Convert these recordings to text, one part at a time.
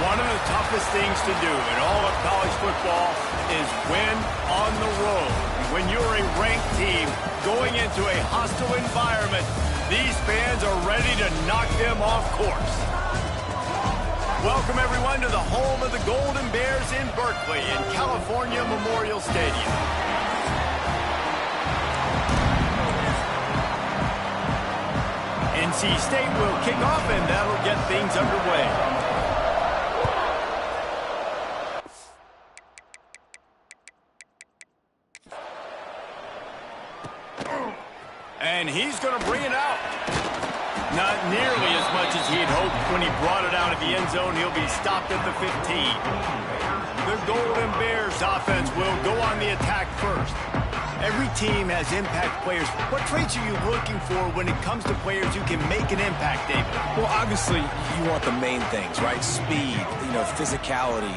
One of the toughest things to do in all of college football is win on the road. When you're a ranked team going into a hostile environment, these fans are ready to knock them off course. Welcome, everyone, to the home of the Golden Bears in Berkeley in California Memorial Stadium. NC State will kick off, and that'll get things underway. And he's going to bring it out. Not nearly as much as he had hoped when he brought it out of the end zone. He'll be stopped at the 15. The Golden Bears offense will go on the attack first. Every team has impact players. What traits are you looking for when it comes to players who can make an impact, David? Well, obviously, you want the main things, right? Speed, physicality,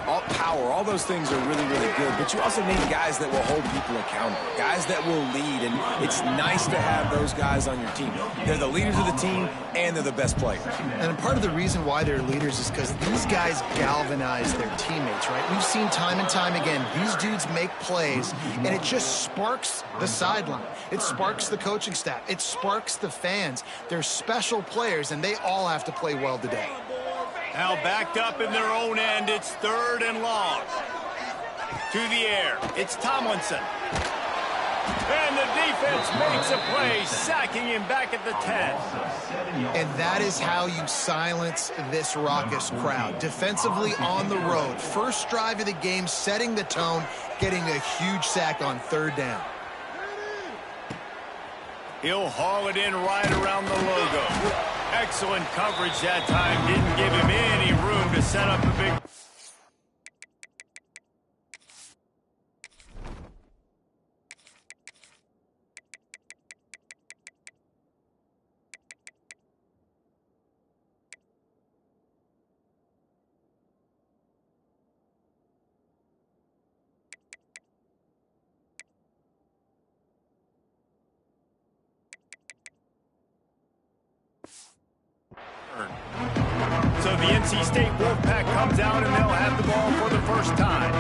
all power, all those things are really, really good. But you also need guys that will hold people accountable, guys that will lead. And it's nice to have those guys on your team. They're the leaders of the team, and they're the best players. And part of the reason why they're leaders is because these guys galvanize their teammates, right? We've seen time and time again, these dudes make plays, and it just sparks the sideline. It sparks the coaching staff. It sparks the fans. They're special players, and they all have to play well today. Now backed up in their own end, it's 3rd and long. To the air, it's Tomlinson. And the defense makes a play, sacking him back at the 10. And that is how you silence this raucous crowd. Defensively on the road. First drive of the game, setting the tone, getting a huge sack on 3rd down. He'll haul it in right around the logo. Excellent coverage that time. Didn't give him any room to set up a big... So the NC State Wolfpack comes out and they'll have the ball for the first time.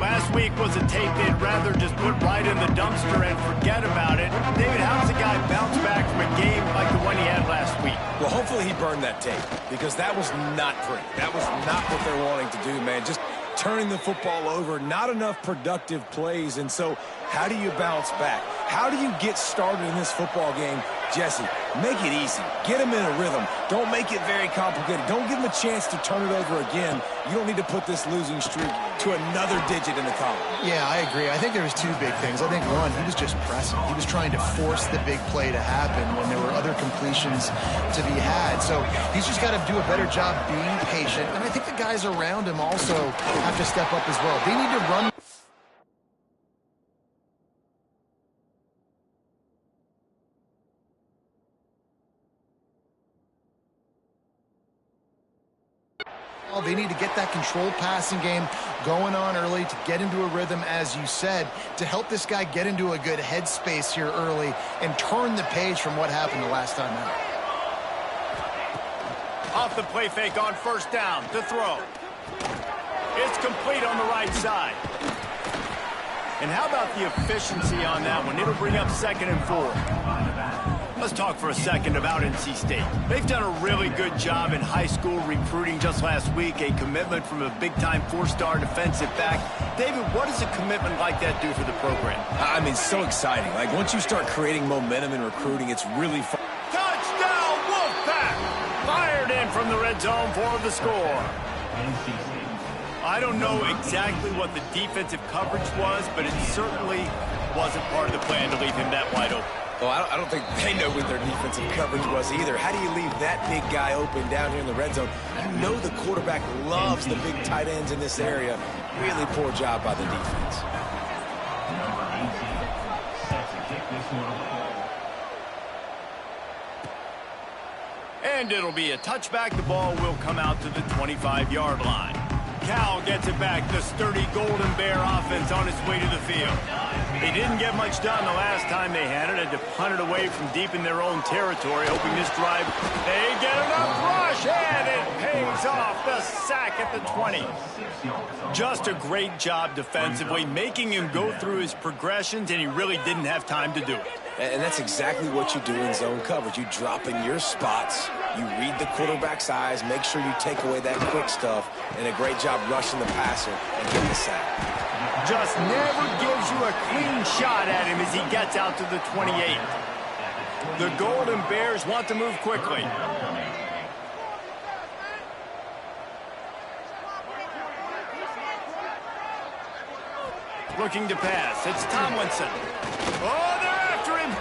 Last week was a tape they'd rather just put right in the dumpster and forget about it. David, how does a guy bounce back from a game like the one he had last week? Well, hopefully he burned that tape because that was not pretty. That was not what they're wanting to do, man. Just turning the football over, not enough productive plays. And so how do you bounce back? How do you get started in this football game? Jesse, make it easy. Get him in a rhythm. Don't make it very complicated. Don't give him a chance to turn it over again. You don't need to put this losing streak to another digit in the column. Yeah, I agree. I think there was 2 big things. I think, one, he was just pressing. He was trying to force the big play to happen when there were other completions to be had. So he's just got to do a better job being patient. And I think the guys around him also have to step up as well. They need to run. They need to get that controlled passing game going on early to get into a rhythm, as you said, to help this guy get into a good headspace here early and turn the page from what happened the last time out. Off the play fake on 1st down to throw. It's complete on the right side. And how about the efficiency on that one? It'll bring up 2nd and 4. Let's talk for a second about NC State. They've done a really good job in high school recruiting just last week, a commitment from a big-time 4-star defensive back. David, what does a commitment like that do for the program? I mean, so exciting. Once you start creating momentum in recruiting, it's really fun. Touchdown, Wolfpack! Fired in from the red zone for the score. I don't know exactly what the defensive coverage was, but it certainly wasn't part of the plan to leave him that wide open. Well, I don't think they know what their defensive coverage was either. How do you leave that big guy open down here in the red zone? You know the quarterback loves the big tight ends in this area. Really poor job by the defense. And it'll be a touchback. The ball will come out to the 25-yard line. Cal gets it back. The sturdy Golden Bear offense on its way to the field. They didn't get much done the last time they had it. Had to punt it away from deep in their own territory, hoping this drive, they get enough rush, and it pays off. The sack at the 20. Just a great job defensively, making him go through his progressions, and he really didn't have time to do it. And that's exactly what you do in zone coverage. You drop in your spots, you read the quarterback's eyes, make sure you take away that quick stuff, and a great job rushing the passer and getting the sack. Just never gives you a clean shot at him as he gets out to the 28. The Golden Bears want to move quickly. Looking to pass. It's Tomlinson. Oh, they're after him.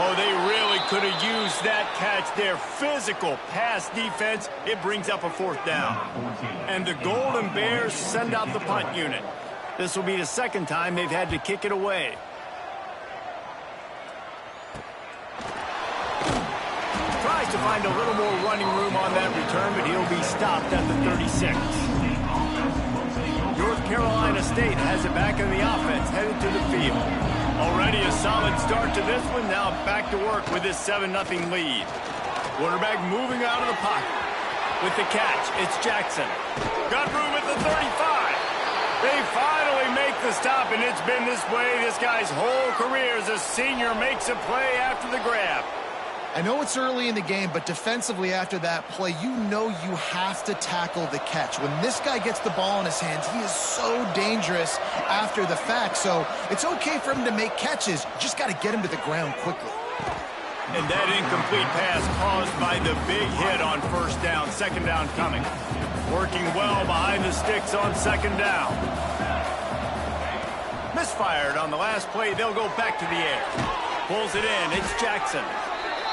Oh, they really could have used that catch there. Physical pass defense. It brings up a 4th down. And the Golden Bears send out the punt unit. This will be the second time they've had to kick it away. Tries to find a little more running room on that return, but he'll be stopped at the 36. North Carolina State has it back in the offense, headed to the field. Already a solid start to this one. Now back to work with this 7-0 lead. Quarterback moving out of the pocket. With the catch, it's Jackson. Got room at the 35. They finally make the stop, and it's been this way this guy's whole career as a senior makes a play after the grab. I know it's early in the game, but defensively after that play, you know you have to tackle the catch. When this guy gets the ball in his hands, he is so dangerous after the fact. So it's okay for him to make catches. You just got to get him to the ground quickly. And that incomplete pass caused by the big hit on 1st down. 2nd down coming. Working well behind the sticks on 2nd down. Misfired on the last play. They'll go back to the air. Pulls it in. It's Jackson.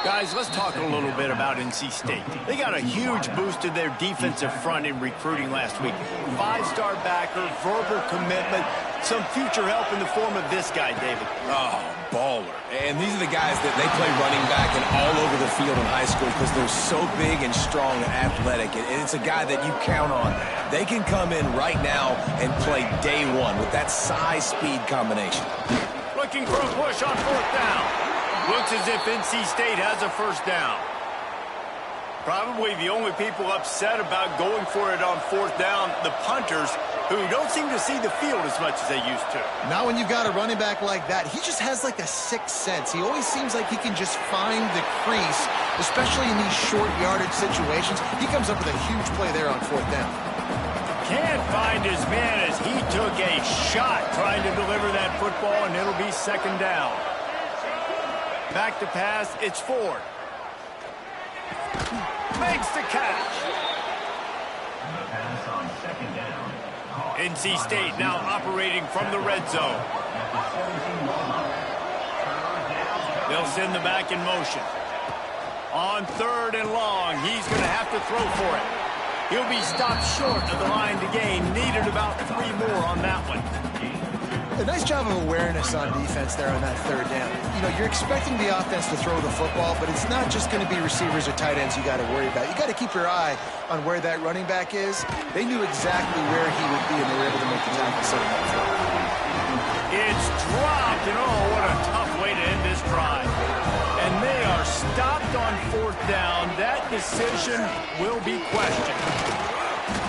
Guys, let's talk a little bit about NC State. They got a huge boost to their defensive front in recruiting last week. 5-star backer, verbal commitment, some future help in the form of this guy, David. Oh, baller. And these are the guys that they play running back and all over the field in high school because they're so big and strong and athletic. And it's a guy that you count on. They can come in right now and play day one with that size-speed combination. Looking for a push on 4th down. Looks as if NC State has a 1st down. Probably the only people upset about going for it on 4th down, the punters, who don't seem to see the field as much as they used to. Now when you've got a running back like that, he just has like a sixth sense. He always seems like he can just find the crease, especially in these short yardage situations. He comes up with a huge play there on 4th down. Can't find his man as he took a shot trying to deliver that football, and it'll be 2nd down. Back to pass, it's Ford. Makes the catch. NC State now operating from the red zone. They'll send the back in motion. On 3rd and long, he's going to have to throw for it. He'll be stopped short of the line to gain. Needed about 3 more on that one. A nice job of awareness on defense there on that 3rd down. You know, you're expecting the offense to throw the football, but it's not just going to be receivers or tight ends you got to worry about. You got to keep your eye on where that running back is. They knew exactly where he would be, and they were able to make the tackle setting up for him. It's dropped, and oh, what a tough way to end this drive. And they are stopped on 4th down. That decision will be questioned.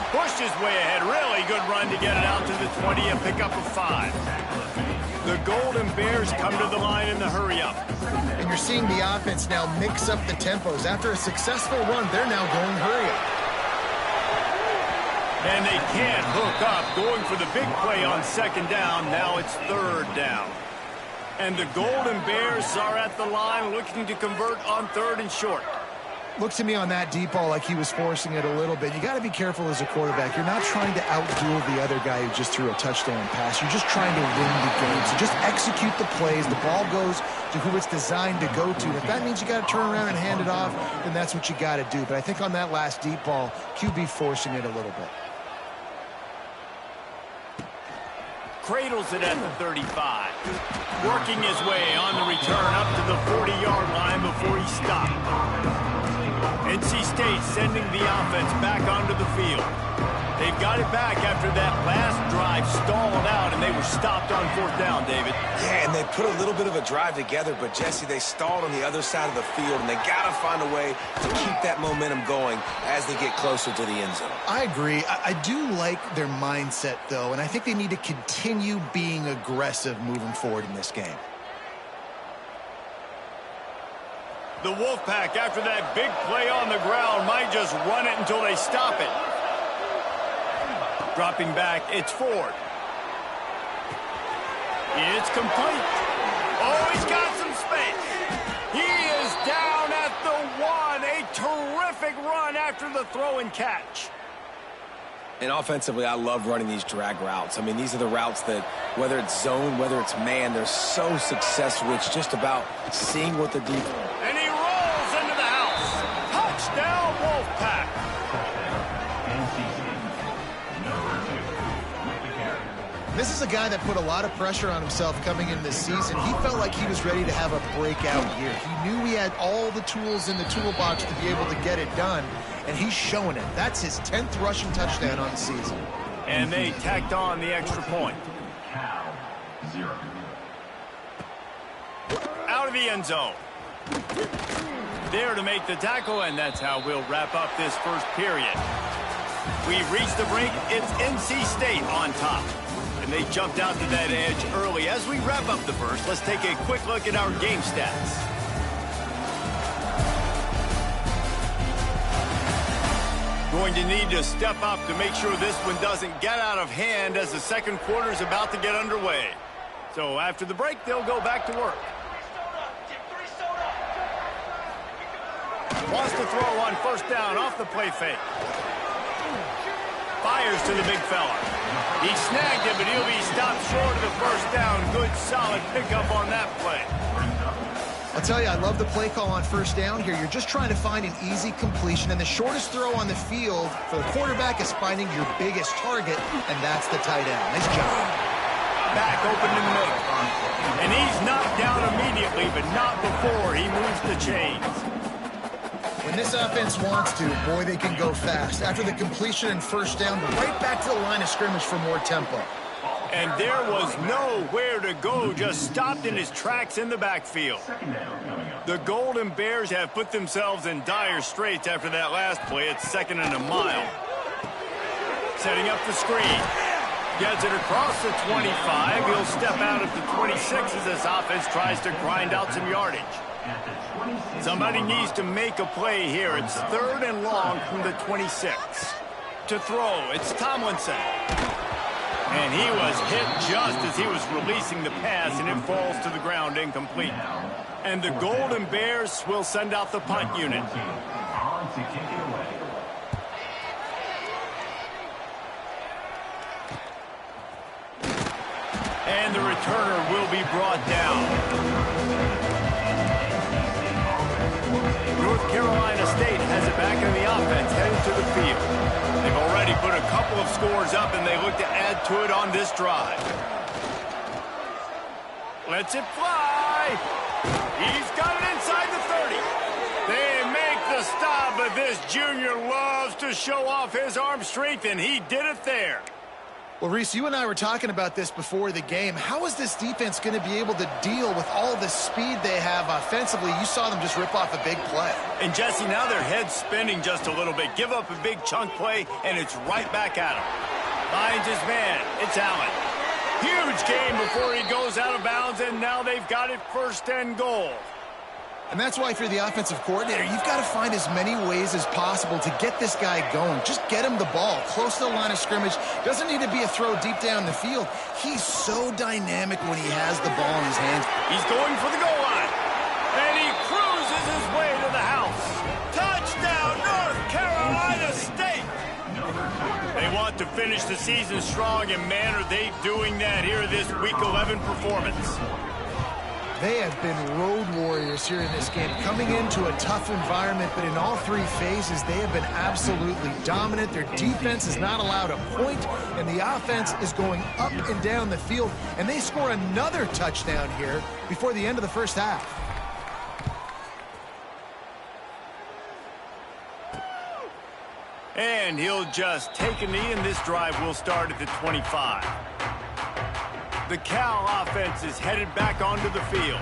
Pushed his way ahead. Really good run to get it out to the 20 and pick up a 5. The Golden Bears come to the line in the hurry-up. And you're seeing the offense now mix up the tempos. After a successful run, they're now going hurry-up. And they can't hook up. Going for the big play on 2nd down. Now it's 3rd down. And the Golden Bears are at the line looking to convert on 3rd and short. Looks to me on that deep ball like he was forcing it a little bit. You got to be careful as a quarterback. You're not trying to outduel the other guy who just threw a touchdown pass. You're just trying to win the game. So just execute the plays. The ball goes to who it's designed to go to. If that means you got to turn around and hand it off, then that's what you got to do. But I think on that last deep ball, QB forcing it a little bit. Cradles it at the 35. Working his way on the return up to the 40-yard line before he stopped. NC State sending the offense back onto the field. They've got it back after that last drive stalled out, and they were stopped on 4th down, David. Yeah, and they put a little bit of a drive together, but, Jesse, they stalled on the other side of the field, and they got to find a way to keep that momentum going as they get closer to the end zone. I agree. I do like their mindset, though, and I think they need to continue being aggressive moving forward in this game. The Wolfpack, after that big play on the ground, might just run it until they stop it. Dropping back, it's Ford. It's complete. Oh, he's got some space. He is down at the 1. A terrific run after the throw and catch. And offensively, I love running these drag routes. I mean, these are the routes that, whether it's zone, whether it's man, they're so successful. It's just about seeing what the defense. And he rolls into the house. Touchdown, Wolfpack. This is a guy that put a lot of pressure on himself coming in this season. He felt like he was ready to have a breakout year. He knew he had all the tools in the toolbox to be able to get it done, and he's showing it. That's his 10th rushing touchdown on the season. And they tacked on the extra point. Out of the end zone. There to make the tackle, and that's how we'll wrap up this first period. We've reached the break. It's NC State on top. And they jumped out to that edge early. As we wrap up the first, let's take a quick look at our game stats. Going to need to step up to make sure this one doesn't get out of hand as the second quarter is about to get underway. So after the break, they'll go back to work. Wants to throw on 1st down off the play fake. Fires to the big fella. He snagged it, but he'll be stopped short of the 1st down. Good, solid pickup on that play. I'll tell you, I love the play call on 1st down here. You're just trying to find an easy completion, and the shortest throw on the field for the quarterback is finding your biggest target, and that's the tight end. Nice job. Back open in the middle. And he's knocked down immediately, but not before he moves the chains. When this offense wants to, boy, they can go fast. After the completion and 1st down, right back to the line of scrimmage for more tempo. And there was nowhere to go, just stopped in his tracks in the backfield. The Golden Bears have put themselves in dire straits after that last play. It's 2nd and a mile. Setting up the screen. Gets it across the 25. He'll step out at the 26 as this offense tries to grind out some yardage. Somebody needs to make a play here. It's 3rd and long from the 26. To throw, it's Tomlinson. And he was hit just as he was releasing the pass, and it falls to the ground incomplete. And the Golden Bears will send out the punt unit. And the returner will be brought down. North Carolina State has it back in the offense, headed to the field. They've already put a couple of scores up, and they look to add to it on this drive. Lets it fly. He's got it inside the 30. They make the stop, but this junior loves to show off his arm strength, and he did it there. Well, Reese, you and I were talking about this before the game. How is this defense going to be able to deal with all the speed they have offensively? You saw them just rip off a big play. And, Jesse, now their head's spinning just a little bit. Give up a big chunk play, and it's right back at him. Finds his man. It's Allen. Huge game before he goes out of bounds, and now they've got it 1st and goal. And that's why, if you're the offensive coordinator, you've got to find as many ways as possible to get this guy going. Just get him the ball close to the line of scrimmage. Doesn't need to be a throw deep down the field. He's so dynamic when he has the ball in his hands. He's going for the goal line. And he cruises his way to the house. Touchdown, North Carolina State. They want to finish the season strong, and man, are they doing that here in this Week 11 performance. They have been road warriors here in this game, coming into a tough environment, but in all 3 phases, they have been absolutely dominant. Their defense is not allowed a point, and the offense is going up and down the field, and they score another touchdown here before the end of the 1st half. And he'll just take a knee, and this drive will start at the 25. The Cal offense is headed back onto the field.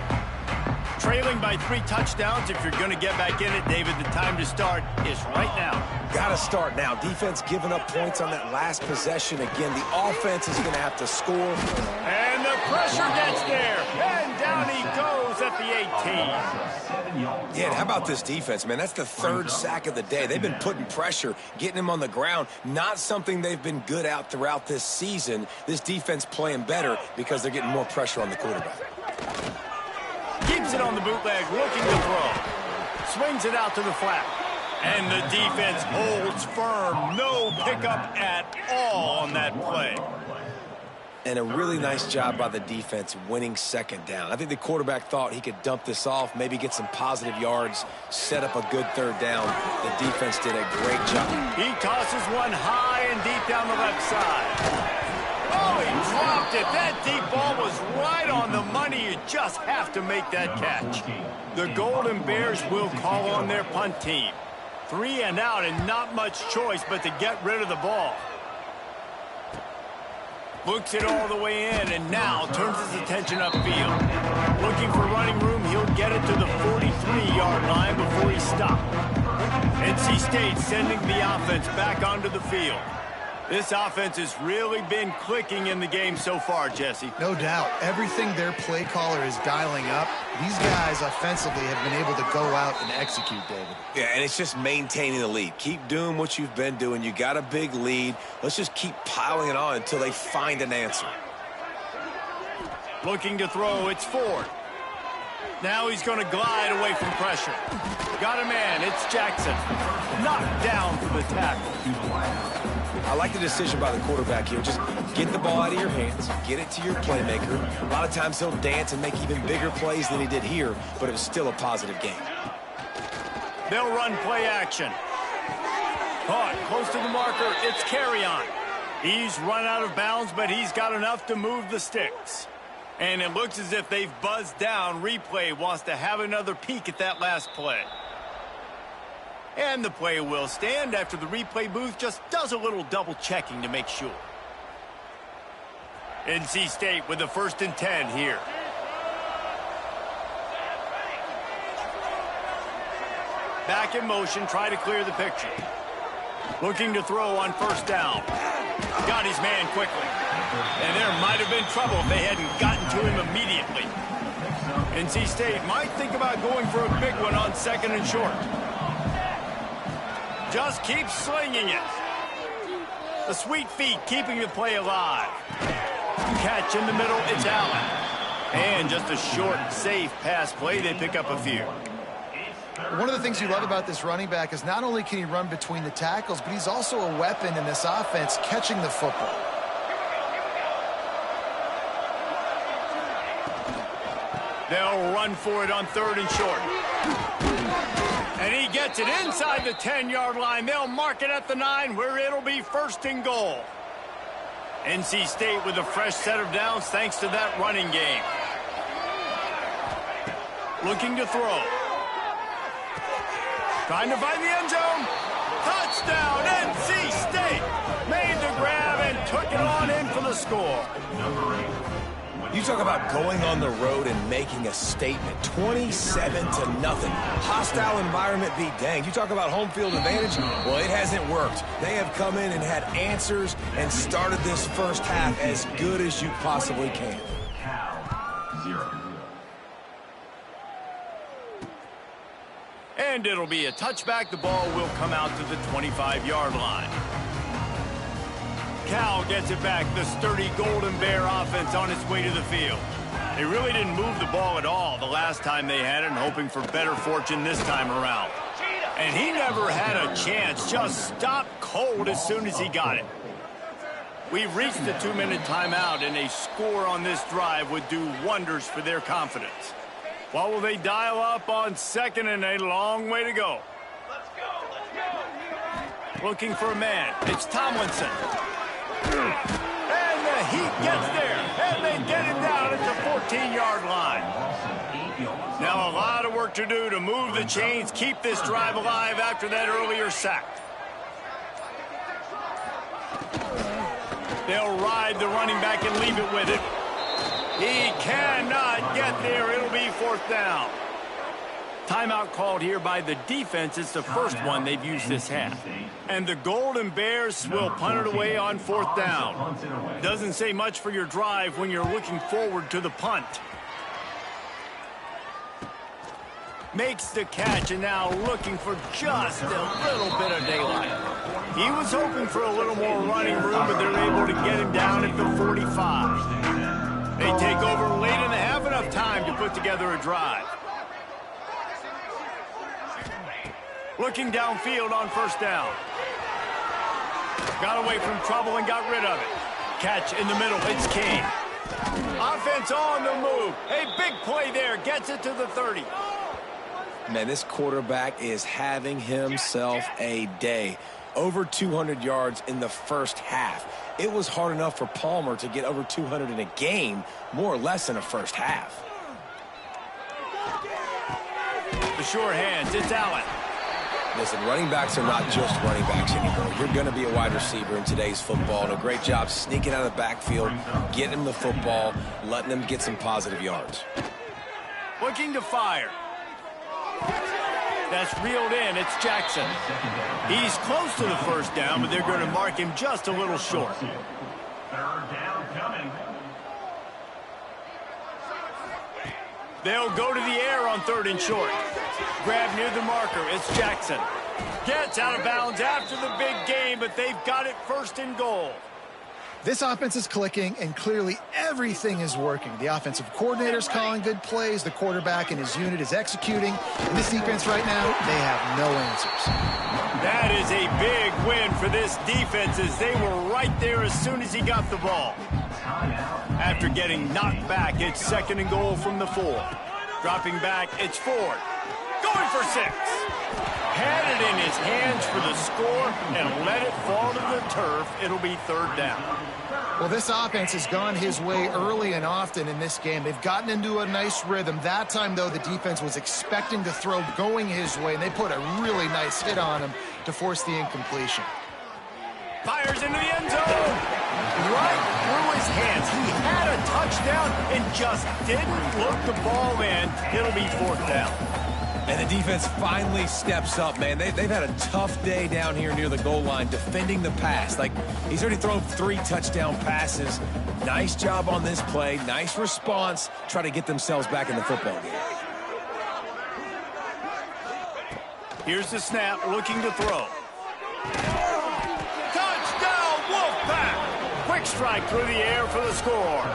Trailing by 3 touchdowns. If you're going to get back in it, David, the time to start is right now. Got to start now. Defense giving up points on that last possession. Again, the offense is going to have to score. And the pressure gets there. And down he goes at the 18. Yeah, and how about this defense, man? That's the 3rd sack of the day. They've been putting pressure, getting him on the ground. Not something they've been good at throughout this season. This defense playing better because they're getting more pressure on the quarterback. Keeps it on the bootleg, looking to throw. Swings it out to the flat. And the defense holds firm. No pickup at all on that play. And a really nice job by the defense winning 2nd down. I think the quarterback thought he could dump this off, maybe get some positive yards, set up a good 3rd down. The defense did a great job. He tosses one high and deep down the left side. Oh, he dropped it. That deep ball was right on the money. You just have to make that catch. The Golden Bears will call on their punt team. 3 and out, and not much choice but to get rid of the ball. Looks it all the way in, and now turns his attention upfield. Looking for running room, he'll get it to the 43-yard line before he stopped. NC State sending the offense back onto the field. This offense has really been clicking in the game so far, Jesse. No doubt. Everything their play caller is dialing up, these guys offensively have been able to go out and execute, David. Yeah, and it's just maintaining the lead. Keep doing what you've been doing. You got a big lead. Let's just keep piling it on until they find an answer. Looking to throw, it's Ford. Now he's going to glide away from pressure. Got a man, it's Jackson. Knocked down for the tackle. I like the decision by the quarterback here. Just get the ball out of your hands, get it to your playmaker. A lot of times he'll dance and make even bigger plays than he did here, but it was still a positive game. They'll run play action. Caught close to the marker, it's Carry-On. He's run out of bounds, but he's got enough to move the sticks. And it looks as if they've buzzed down. Replay wants to have another peek at that last play. And the play will stand after the replay booth just does a little double checking to make sure. NC State with the 1st and 10 here. Back in motion, try to clear the picture. Looking to throw on 1st down. Got his man quickly. And there might have been trouble if they hadn't gotten to him immediately. NC State might think about going for a big one on 2nd and short. Just keep slinging it. The sweet feet keeping the play alive. Catch in the middle, it's Allen. And just a short, safe pass play, they pick up a few. One of the things you love about this running back is not only can he run between the tackles, but he's also a weapon in this offense catching the football. They'll run for it on 3rd and short. And he gets it inside the 10-yard line. They'll mark it at the 9 where it'll be 1st and goal. NC State with a fresh set of downs thanks to that running game. Looking to throw. Trying to find the end zone. Touchdown, NC State. Made the grab and took it on in for the score. You talk about going on the road and making a statement. 27-0. Hostile environment be danged. You talk about home field advantage. Well, it hasn't worked. They have come in and had answers and started this 1st half as good as you possibly can. And it'll be a touchback. The ball will come out to the 25-yard line. Cal gets it back. The sturdy Golden Bear offense on its way to the field. They really didn't move the ball at all the last time they had it, and hoping for better fortune this time around. And he never had a chance. Just stopped cold as soon as he got it. We've reached the 2-minute timeout, and a score on this drive would do wonders for their confidence. What will they dial up on 2nd and a long way to go? Looking for a man. It's Tomlinson. And the heat gets there, and they get it down at the 14-yard line. Now a lot of work to do to move the chains, keep this drive alive after that earlier sack. They'll ride the running back and leave it with him. He cannot get there. It'll be 4th down. Timeout called here by the defense. It's the first one they've used this half. And the Golden Bears will punt it away on 4th down. Doesn't say much for your drive when you're looking forward to the punt. Makes the catch and now looking for just a little bit of daylight. He was hoping for a little more running room, but they're able to get him down at the 45. They take over late in the half, enough time to put together a drive. Looking downfield on 1st down. Got away from trouble and got rid of it. Catch in the middle. It's Kane. Offense on the move. A big play there. Gets it to the 30. Man, this quarterback is having himself a day. Over 200 yards in the first half. It was hard enough for Palmer to get over 200 in a game, more or less in a first half. The sure hands. It's Allen. Listen, running backs are not just running backs anymore. You're going to be a wide receiver in today's football. And a great job sneaking out of the backfield, getting him the football, letting them get some positive yards. Looking to fire. That's reeled in. It's Jackson. He's close to the 1st down, but they're going to mark him just a little short. 3rd down coming. They'll go to the air on 3rd and short. Grab near the marker. It's Jackson. Gets out of bounds after the big game, but they've got it 1st and goal. This offense is clicking, and clearly everything is working. The offensive coordinator's calling good plays. The quarterback and his unit is executing. And this defense right now, they have no answers. That is a big win for this defense as they were right there as soon as he got the ball. After getting knocked back, it's 2nd and goal from the 4. Dropping back, it's Ford. Going for 6. Had it in his hands for the score and let it fall to the turf. It'll be 3rd down. Well, this offense has gone his way early and often in this game. They've gotten into a nice rhythm. That time, though, the defense was expecting to throw going his way, and they put a really nice hit on him to force the incompletion. Fires into the end zone. Right through his hands. He had a touchdown and just didn't look the ball in. It'll be 4th down. And the defense finally steps up, man. They've had a tough day down here near the goal line defending the pass. Like, he's already thrown 3 touchdown passes. Nice job on this play. Nice response. Try to get themselves back in the football game. Here's the snap, looking to throw. Touchdown, Wolfpack! Quick strike through the air for the score.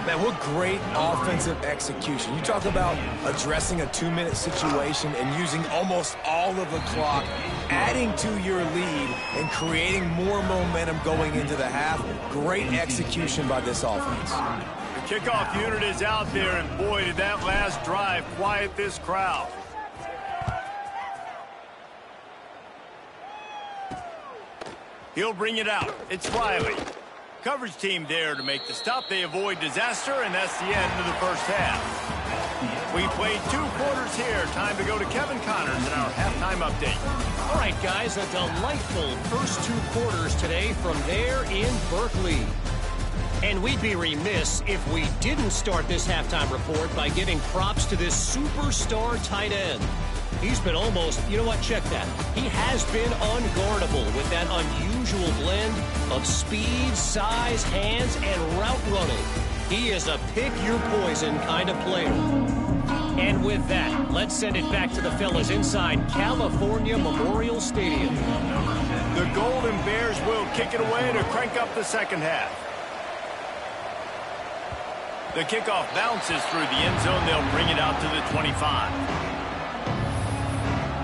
Man, what great offensive execution. You talk about addressing a 2-minute situation and using almost all of the clock, adding to your lead and creating more momentum going into the half. Great execution by this offense. The kickoff unit is out there, and boy, did that last drive quiet this crowd. He'll bring it out. It's Riley. Coverage team there to make the stop. They avoid disaster, and that's the end of the first half. We played 2 quarters here. Time to go to Kevin Connors in our halftime update. All right, guys, a delightful first 2 quarters today from there in Berkeley. And we'd be remiss if we didn't start this halftime report by giving props to this superstar tight end. He's been almost, you know what, check that. He has been unguardable with that unusual blend of speed, size, hands, and route running. He is a pick-your-poison kind of player. And with that, let's send it back to the fellas inside California Memorial Stadium. The Golden Bears will kick it away to crank up the second half. The kickoff bounces through the end zone. They'll bring it out to the 25.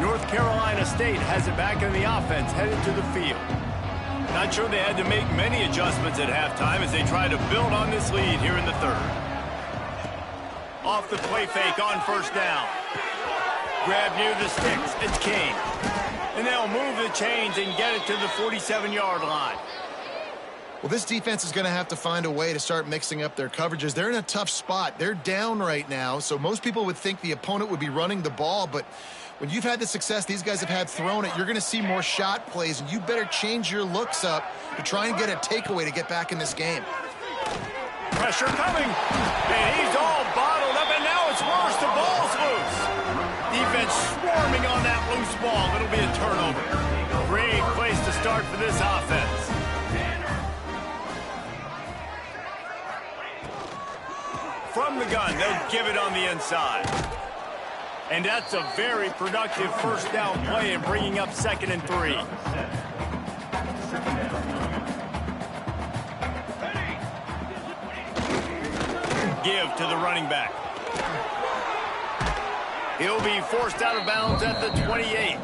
North Carolina State has it back in the offense, headed to the field. Not sure they had to make many adjustments at halftime as they try to build on this lead here in the 3rd. Off the play fake on 1st down. Grab near the sticks. It's Kane. And they'll move the chains and get it to the 47-yard line. Well, this defense is going to have to find a way to start mixing up their coverages. They're in a tough spot. They're down right now, so most people would think the opponent would be running the ball, but when you've had the success these guys have had throwing it, you're going to see more shot plays, and you better change your looks up to try and get a takeaway to get back in this game. Pressure coming, and he's all bottled up, and now it's worse. The ball's loose. Defense swarming on that loose ball. It'll be a turnover. Great place to start for this offense. From the gun, they'll give it on the inside. And that's a very productive first down play and bringing up 2nd and 3. Give to the running back. He'll be forced out of bounds at the 28.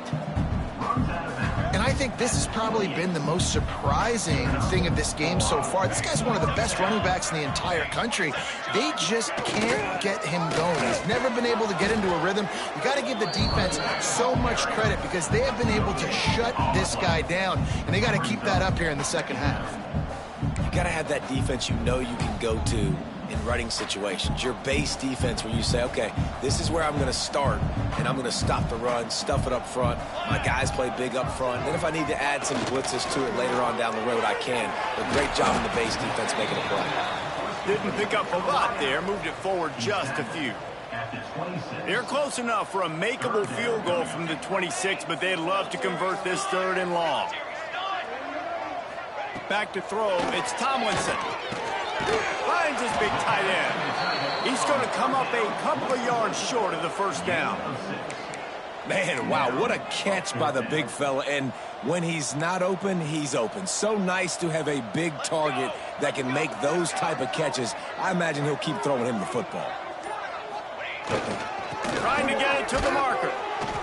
And I think this has probably been the most surprising thing of this game so far. This guy's one of the best running backs in the entire country. They just can't get him going. He's never been able to get into a rhythm. You got to give the defense so much credit because they have been able to shut this guy down, and they got to keep that up here in the second half. You got to have that defense you know you can go to in running situations. Your base defense where you say, okay, this is where I'm going to start, and I'm going to stop the run, stuff it up front. My guys play big up front. Then if I need to add some blitzes to it later on down the road, I can. But great job in the base defense making a play. Didn't pick up a lot there. Moved it forward just a few. They're close enough for a makeable field goal from the 26, but they'd love to convert this 3rd and long. Back to throw. It's Tomlinson. Finds his big tight end. He's going to come up a couple of yards short of the first down. Man, wow, what a catch by the big fella. And when he's not open, he's open. So nice to have a big target that can make those type of catches. I imagine he'll keep throwing him the football. Trying to get it to the marker.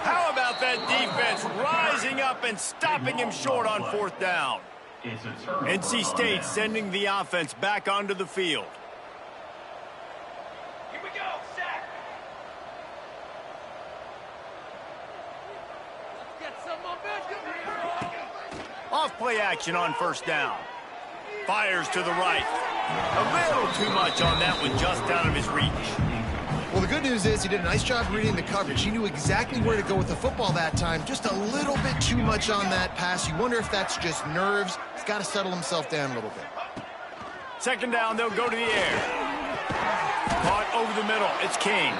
How about that defense rising up and stopping him short on 4th down? NC State sending the offense back onto the field. Here we go, sack. Get some momentum. Off play action on 1st down. Fires to the right. A little too much on that one, just out of his reach. Well, the good news is he did a nice job reading the coverage. He knew exactly where to go with the football that time. Just a little bit too much on that pass. You wonder if that's just nerves. He's got to settle himself down a little bit. 2nd down, they'll go to the air. Caught over the middle. It's King.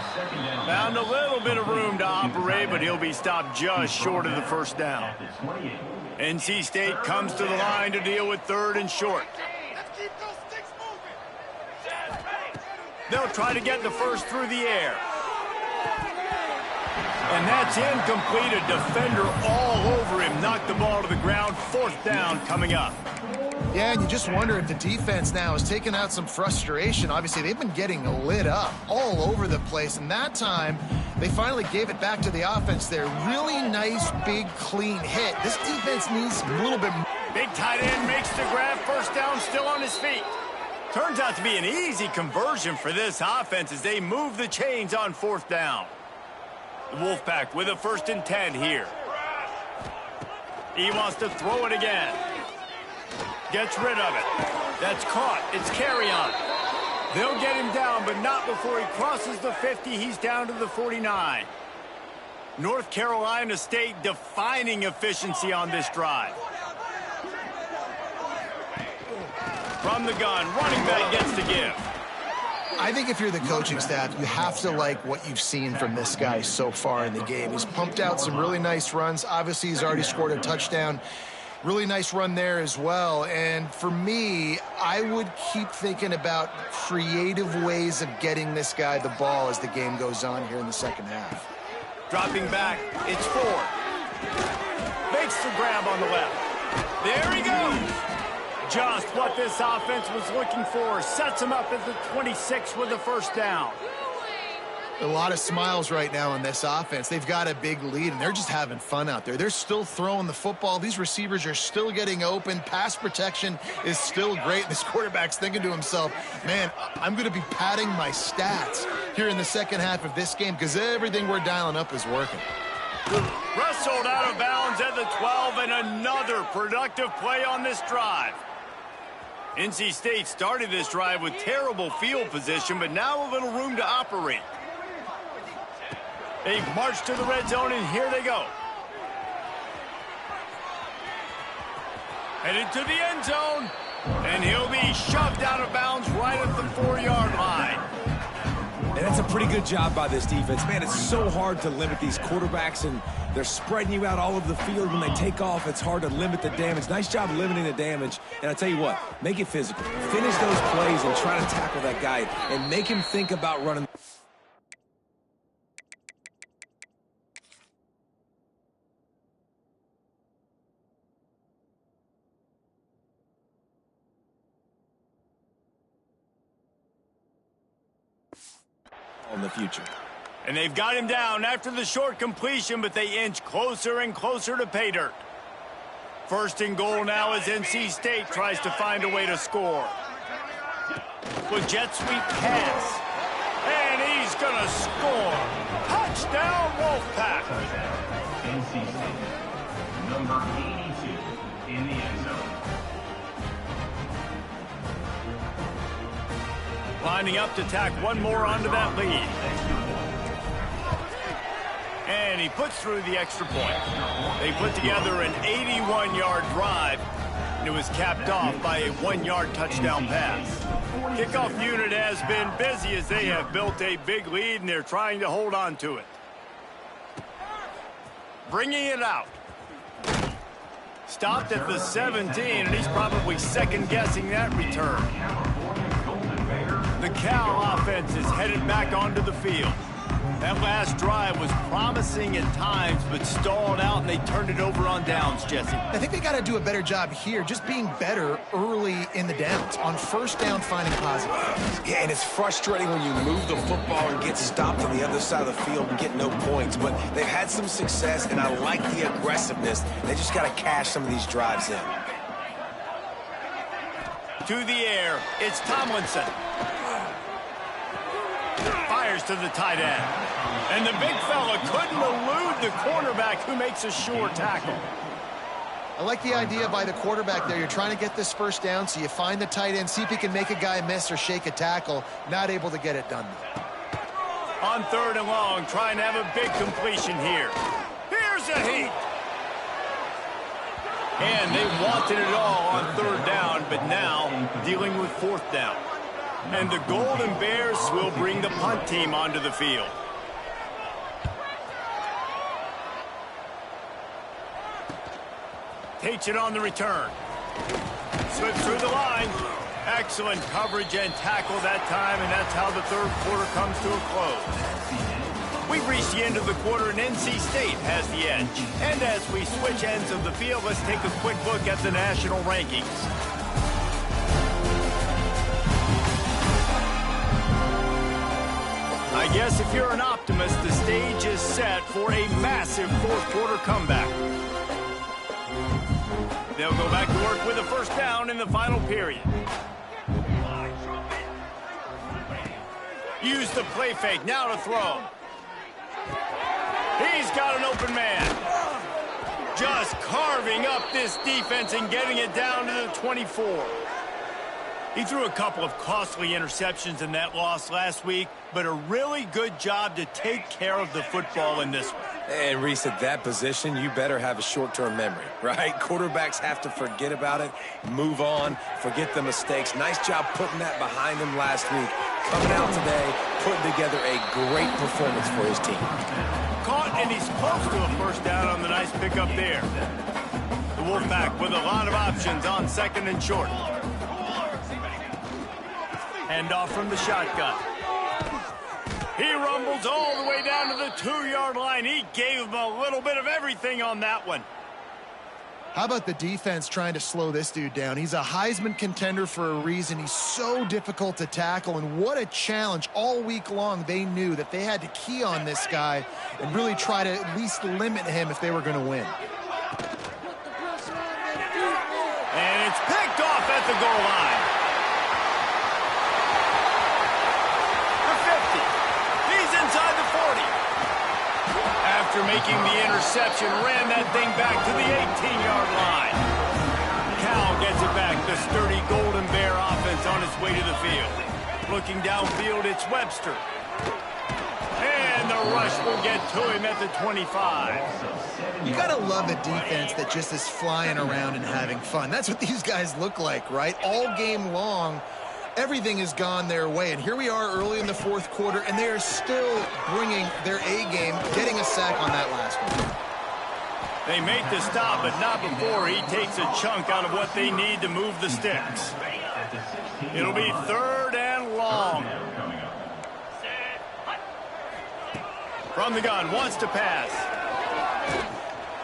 Found a little bit of room to operate, but he'll be stopped just short of the 1st down. NC State comes to the line to deal with 3rd and short. They'll try to get the first through the air. And that's incomplete. A defender all over him. Knocked the ball to the ground. 4th down coming up. Yeah, and you just wonder if the defense now has taken out some frustration. Obviously, they've been getting lit up all over the place. And that time, they finally gave it back to the offense there. Really nice, big, clean hit. This defense needs a little bit more. Big tight end makes the grab. 1st down, still on his feet. Turns out to be an easy conversion for this offense as they move the chains on 4th down. The Wolfpack with a 1st and 10 here. He wants to throw it again. Gets rid of it. That's caught. It's carry on. They'll get him down, but not before he crosses the 50. He's down to the 49. North Carolina State defining efficiency on this drive. From the gun, running back gets to give. I think if you're the coaching staff, you have to like what you've seen from this guy so far in the game. He's pumped out some really nice runs. Obviously, he's already scored a touchdown. Really nice run there as well. And for me, I would keep thinking about creative ways of getting this guy the ball as the game goes on here in the second half. Dropping back, it's 4. Makes the grab on the left. There he goes. Just what this offense was looking for. Sets him up at the 26 with the 1st down. A lot of smiles right now in this offense. They've got a big lead, and they're just having fun out there. They're still throwing the football. These receivers are still getting open. Pass protection is still great. This quarterback's thinking to himself, man, I'm going to be padding my stats here in the second half of this game because everything we're dialing up is working. Wrestled out of bounds at the 12, and another productive play on this drive. NC State started this drive with terrible field position, but now a little room to operate. They march to the red zone, and here they go. Headed to the end zone, and he'll be shoved out of bounds right at the 4-yard line. And that's a pretty good job by this defense. Man, it's so hard to limit these quarterbacks, and they're spreading you out all over the field. When they take off, it's hard to limit the damage. Nice job limiting the damage. And I tell you what, make it physical. Finish those plays and try to tackle that guy and make him think about running. In the future. And they've got him down after the short completion, but they inch closer and closer to pay dirt. First and goal now as NC State tries to find a way to score. With jet sweep pass. And he's going to score. Touchdown, Wolfpack. NC State, number 82 in the end zone. Lining up to tack one more onto that lead. And he puts through the extra point. They put together an 81-yard drive, and it was capped off by a 1-yard touchdown pass. Kickoff unit has been busy as they have built a big lead, and they're trying to hold on to it. Bringing it out. Stopped at the 17, and he's probably second-guessing that return. The Cal offense is headed back onto the field. That last drive was promising at times, but stalled out, and they turned it over on downs, Jesse. I think they got to do a better job here, just being better early in the downs, on first down finding positive. Yeah, and it's frustrating when you move the football and get stopped on the other side of the field and get no points, but they've had some success, and I like the aggressiveness. They just got to cash some of these drives in. To the air, it's Tomlinson. Fires to the tight end. And the big fella couldn't elude the cornerback who makes a sure tackle. I like the idea by the quarterback there. You're trying to get this first down, so you find the tight end, see if he can make a guy miss or shake a tackle. Not able to get it done, though. On 3rd and long, trying to have a big completion here. Here's a heat. And they wanted it all on 3rd down, but now dealing with 4th down. And the Golden Bears will bring the punt team onto the field. Takes it on the return. Slips through the line. Excellent coverage and tackle that time, and that's how the 3rd quarter comes to a close. We've reached the end of the quarter, and NC State has the edge. And as we switch ends of the field, let's take a quick look at the national rankings. I guess if you're an optimist, the stage is set for a massive 4th quarter comeback. They'll go back to work with a first down in the final period. Use the play fake, now to throw. He's got an open man. Just carving up this defense and getting it down to the 24. He threw a couple of costly interceptions in that loss last week, but a really good job to take care of the football in this one. And Reese, at that position, you better have a short-term memory, right? Quarterbacks have to forget about it, move on, forget the mistakes. Nice job putting that behind him last week. Coming out today, putting together a great performance for his team. Caught, and he's close to a first down on the nice pickup there. The Wolfpack with a lot of options on 2nd and short. Hand off from the shotgun. He rumbles all the way down to the 2-yard line. He gave him a little bit of everything on that one. How about the defense trying to slow this dude down? He's a Heisman contender for a reason. He's so difficult to tackle, and what a challenge. All week long, they knew that they had to key on this guy and really try to at least limit him if they were going to win. And it's picked off at the goal line. After making the interception, ran that thing back to the 18-yard line. Cal gets it back. The sturdy Golden Bears his way to the field. Looking downfield, it's Webster. And the rush will get to him at the 25. You gotta love a defense that just is flying around and having fun. That's what these guys look like, right? All game long, everything has gone their way. And here we are early in the fourth quarter, and they are still bringing their A game, getting a sack on that last one. They make the stop, but not before he takes a chunk out of what they need to move the sticks. It'll be 3rd and long. From the gun, wants to pass.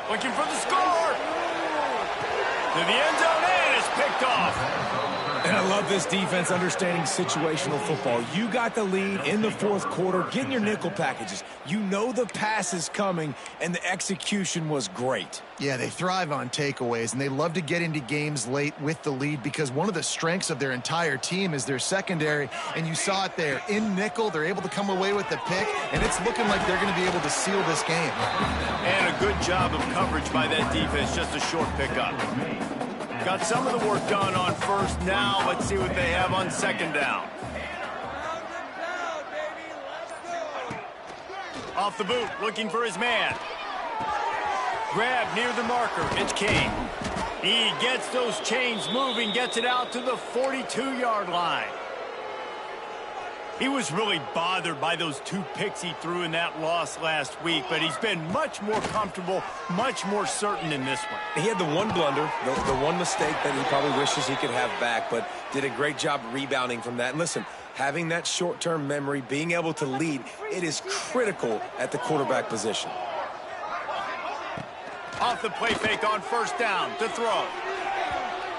Looking for the score. To the end zone, and it's picked off. And I love this defense understanding situational football. You got the lead in the fourth quarter, getting your nickel packages. You know the pass is coming, and the execution was great. Yeah, they thrive on takeaways, and they love to get into games late with the lead because one of the strengths of their entire team is their secondary, and you saw it there. In nickel, they're able to come away with the pick, and it's looking like they're going to be able to seal this game. And a good job of coverage by that defense, just a short pickup. Got some of the work done on first. Now let's see what they have on second down. Off the boot, looking for his man. Grab near the marker, it's King. He gets those chains moving, gets it out to the 42-yard line. He was really bothered by those 2 picks he threw in that loss last week, but he's been much more comfortable, much more certain in this one. He had the one blunder, the one mistake that he probably wishes he could have back, but did a great job rebounding from that. And listen, having that short-term memory, being able to lead, it is critical at the quarterback position. Off the play fake on first down to throw.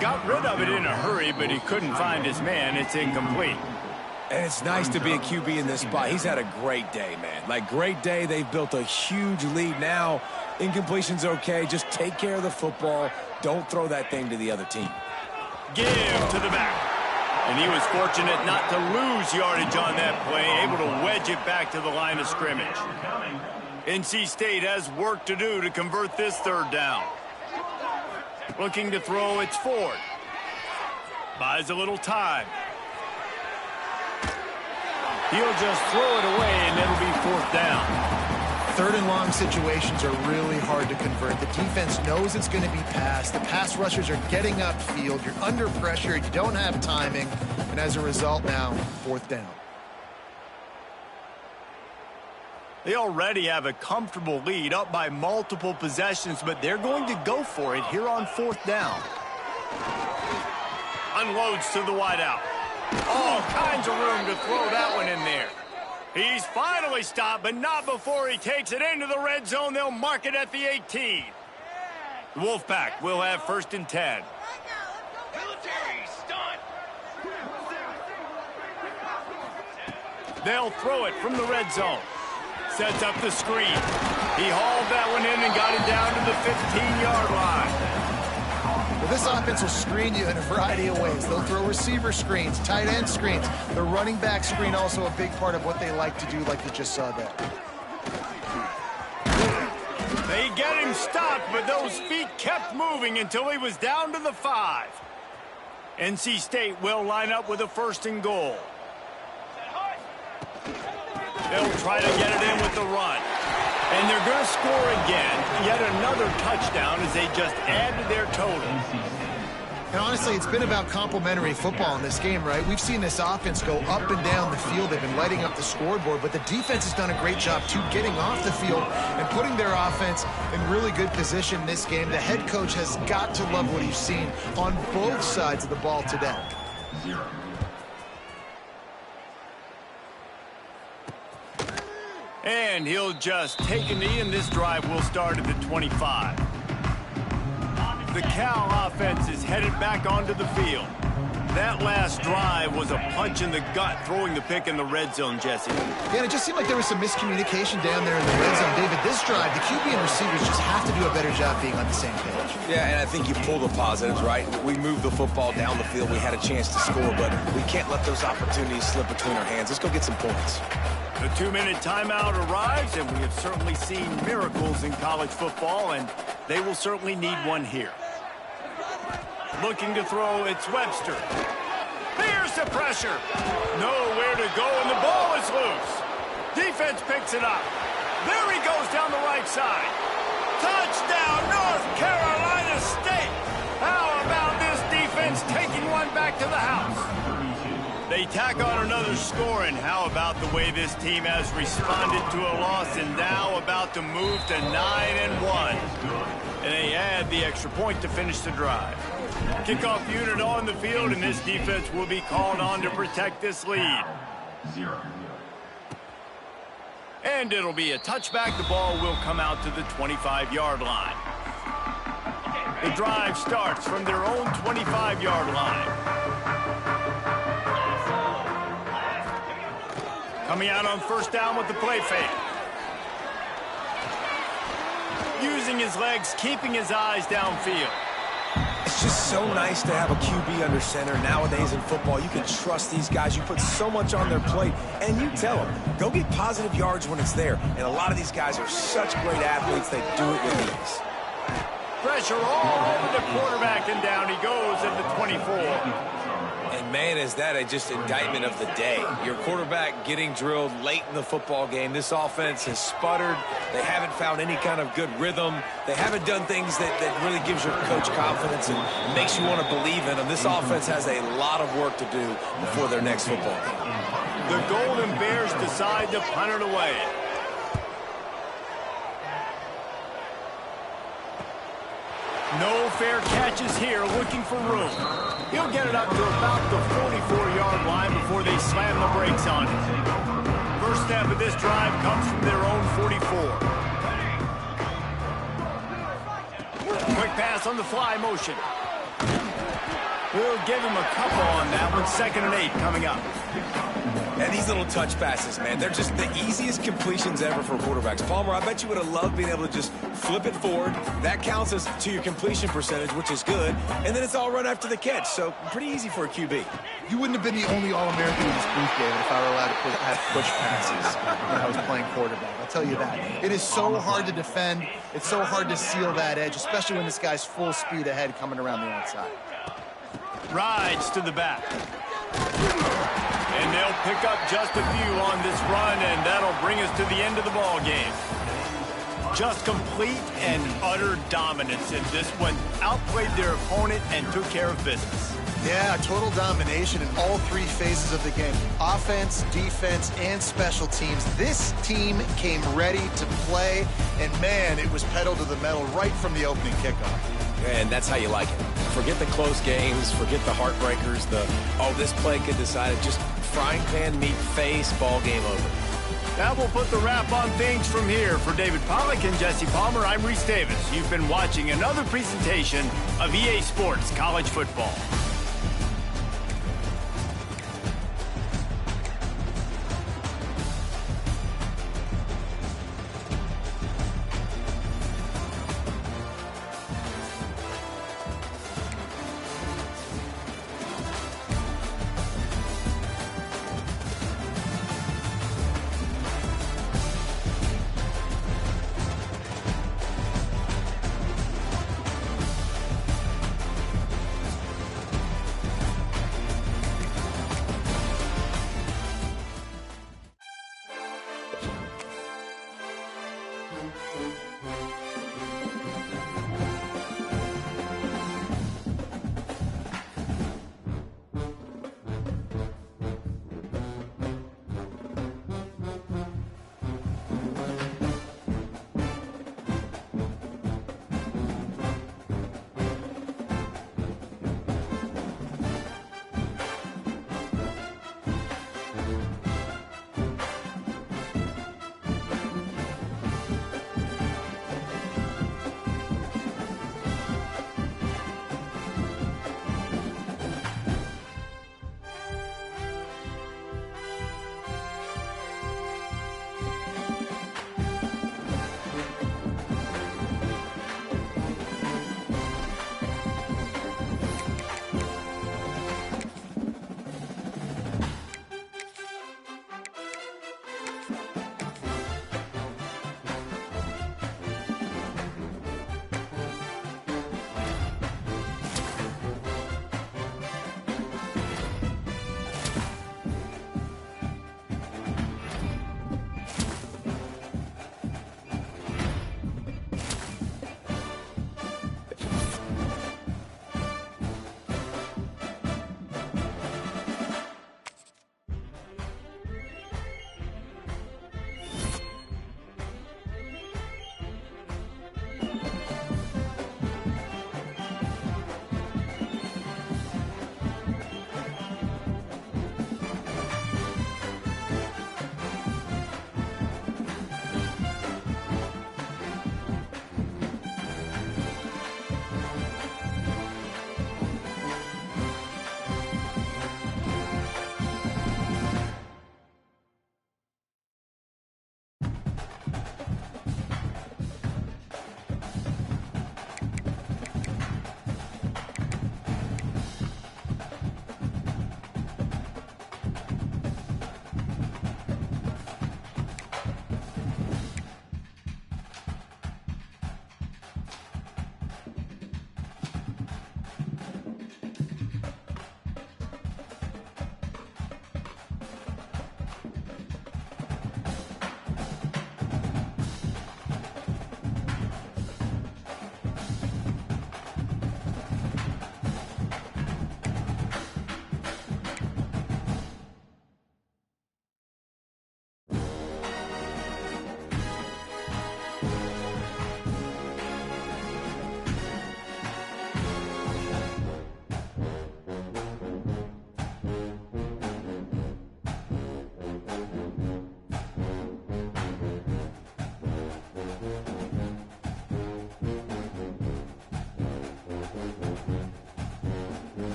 Got rid of it in a hurry, but he couldn't find his man. It's incomplete. And it's nice to be a QB in this spot. He's had a great day, man. Like, great day. They've built a huge lead now. Incompletion's okay. Just take care of the football. Don't throw that thing to the other team. Give to the back. And he was fortunate not to lose yardage on that play, able to wedge it back to the line of scrimmage. NC State has work to do to convert this 3rd down. Looking to throw, it's Ford. Buys a little time. He'll just throw it away, and it'll be 4th down. 3rd and long situations are really hard to convert. The defense knows it's going to be passed. The pass rushers are getting upfield. You're under pressure. You don't have timing. And as a result now, 4th down. They already have a comfortable lead, up by multiple possessions, but they're going to go for it here on 4th down. Unloads to the wideout. All kinds of room to throw that one in there. He's finally stopped, but not before he takes it into the red zone. They'll mark it at the 18. The Wolfpack will have 1st and 10. Military stunt. They'll throw it from the red zone. Sets up the screen. He hauled that one in and got it down to the 15-yard line. Well, this offense will screen you in a variety of ways. They'll throw receiver screens, tight end screens. The running back screen also a big part of what they like to do, like you just saw there. They get him stopped, but those feet kept moving until he was down to the 5. NC State will line up with a 1st and goal. They'll try to get it in with the run. And they're going to score again. Yet another touchdown as they just add to their total. And honestly, it's been about complementary football in this game, right? We've seen this offense go up and down the field. They've been lighting up the scoreboard, but the defense has done a great job, too, getting off the field and putting their offense in really good position in this game. The head coach has got to love what he's seen on both sides of the ball today. And he'll just take a knee, and this drive will start at the 25. The Cal offense is headed back onto the field. That last drive was a punch in the gut, throwing the pick in the red zone, Jesse. Yeah, and it just seemed like there was some miscommunication down there in the red zone. David, this drive, the QB and receivers just have to do a better job being on the same page. Yeah, and I think you pull the positives, right? We moved the football down the field. We had a chance to score, but we can't let those opportunities slip between our hands. Let's go get some points. The 2-minute timeout arrives, and we have certainly seen miracles in college football, and they will certainly need one here. Looking to throw, it's Webster. Here's the pressure. Nowhere to go, and the ball is loose. Defense picks it up. There he goes down the right side. Touchdown, North Carolina State. How about this defense taking one back to the house? They tack on another score, and how about the way this team has responded to a loss and now about to move to 9-1. And they add the extra point to finish the drive. Kickoff unit on the field, and this defense will be called on to protect this lead. And it'll be a touchback. The ball will come out to the 25-yard line. The drive starts from their own 25-yard line. Coming out on first down with the play fake. Using his legs, keeping his eyes downfield. It's just so nice to have a QB under center nowadays in football. You can trust these guys. You put so much on their plate, and you tell them, go get positive yards when it's there. And a lot of these guys are such great athletes, they do it with ease. Pressure all over the quarterback, and down he goes at the 24. And, man, is that just indictment of the day. Your quarterback getting drilled late in the football game. This offense has sputtered. They haven't found any kind of good rhythm. They haven't done things that really gives your coach confidence and makes you want to believe in them. This offense has a lot of work to do before their next football game. The Golden Bears decide to punt it away. No fair catches here, looking for room. He'll get it up to about the 44-yard line before they slam the brakes on it. First step of this drive comes from their own 44. Quick pass on the fly motion. We'll give him a couple on that one. 2nd and 8 coming up. And these little touch passes, man, they're just the easiest completions ever for quarterbacks. Palmer, I bet you would have loved being able to just flip it forward. That counts as to your completion percentage, which is good. And then it's all run after the catch, so pretty easy for a QB. You wouldn't have been the only All-American in this booth, David, if I were allowed to have push passes when I was playing quarterback. I'll tell you that. It is so hard to defend. It's so hard to seal that edge, especially when this guy's full speed ahead coming around the outside. Rides to the back. And they'll pick up just a few on this run, and that'll bring us to the end of the ball game. Just complete and utter dominance in this one. Outplayed their opponent and took care of business. Yeah, total domination in all three phases of the game. Offense, defense, and special teams. This team came ready to play, and man, it was pedal to the metal right from the opening kickoff. And that's how you like it. Forget the close games, forget the heartbreakers, this play could decide it. Just frying pan meet face, ball game over. That will put the wrap on things from here. For David Pollack and Jesse Palmer, I'm Reese Davis. You've been watching another presentation of EA Sports College Football.